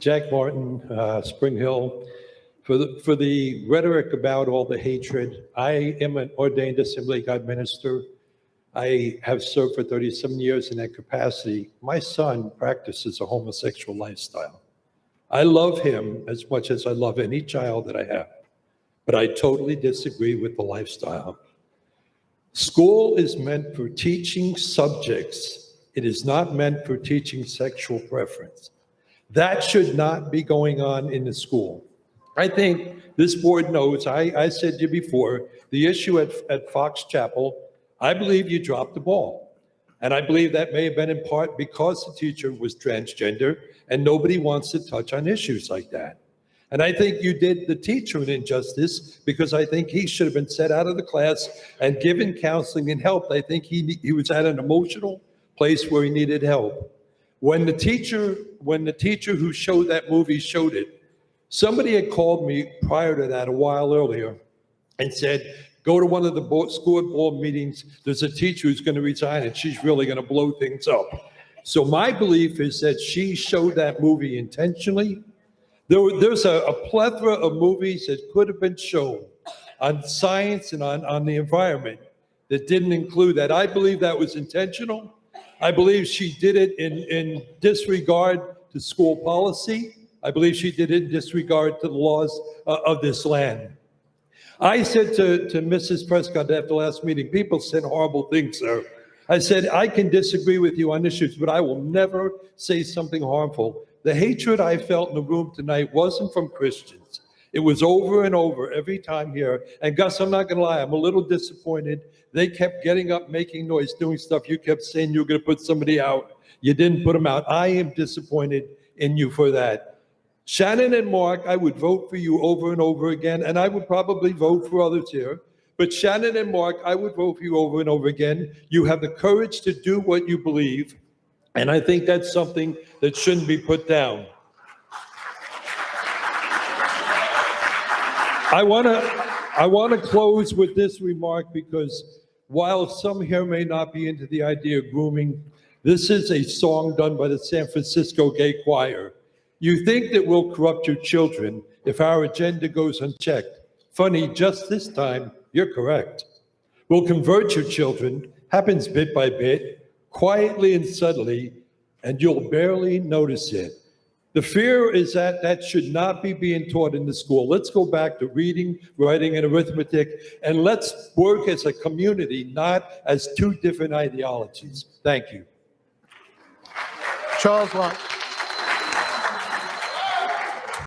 Jack Morton, Spring Hill. For the rhetoric about all the hatred, I am an ordained Assembly of God minister. I have served for 37 years in that capacity. My son practices a homosexual lifestyle. I love him as much as I love any child that I have, but I totally disagree with the lifestyle. School is meant for teaching subjects. It is not meant for teaching sexual preference. That should not be going on in the school. I think this board knows, I said to you before, the issue at Fox Chapel, I believe you dropped the ball. And I believe that may have been in part because the teacher was transgender and nobody wants to touch on issues like that. And I think you did the teacher an injustice because I think he should have been set out of the class and given counseling and help. I think he was at an emotional place where he needed help. When the teacher who showed that movie showed it, somebody had called me prior to that a while earlier and said, go to one of the school board meetings. There's a teacher who's going to resign and she's really going to blow things up. So my belief is that she showed that movie intentionally. There's a plethora of movies that could have been shown on science and on the environment that didn't include that. I believe that was intentional. I believe she did it in disregard to school policy. I believe she did it in disregard to the laws of this land. I said to Mrs. Prescott at the last meeting, people said horrible things, sir. I said, I can disagree with you on issues, but I will never say something harmful. The hatred I felt in the room tonight wasn't from Christians. It was over and over every time here. And Gus, I'm not gonna lie, I'm a little disappointed. They kept getting up, making noise, doing stuff. You kept saying you were gonna put somebody out. You didn't put them out. I am disappointed in you for that. Shannon and Mark, I would vote for you over and over again, and I would probably vote for others here. But Shannon and Mark, I would vote for you over and over again. You have the courage to do what you believe, and I think that's something that shouldn't be put down. I want to close with this remark because while some here may not be into the idea of grooming, this is a song done by the San Francisco Gay Choir. You think that we'll corrupt your children if our agenda goes unchecked. Funny, just this time, you're correct. We'll convert your children, happens bit by bit, quietly and subtly, and you'll barely notice it. The fear is that that should not be being taught in the school. Let's go back to reading, writing, and arithmetic, and let's work as a community, not as two different ideologies. Thank you. Charles Long.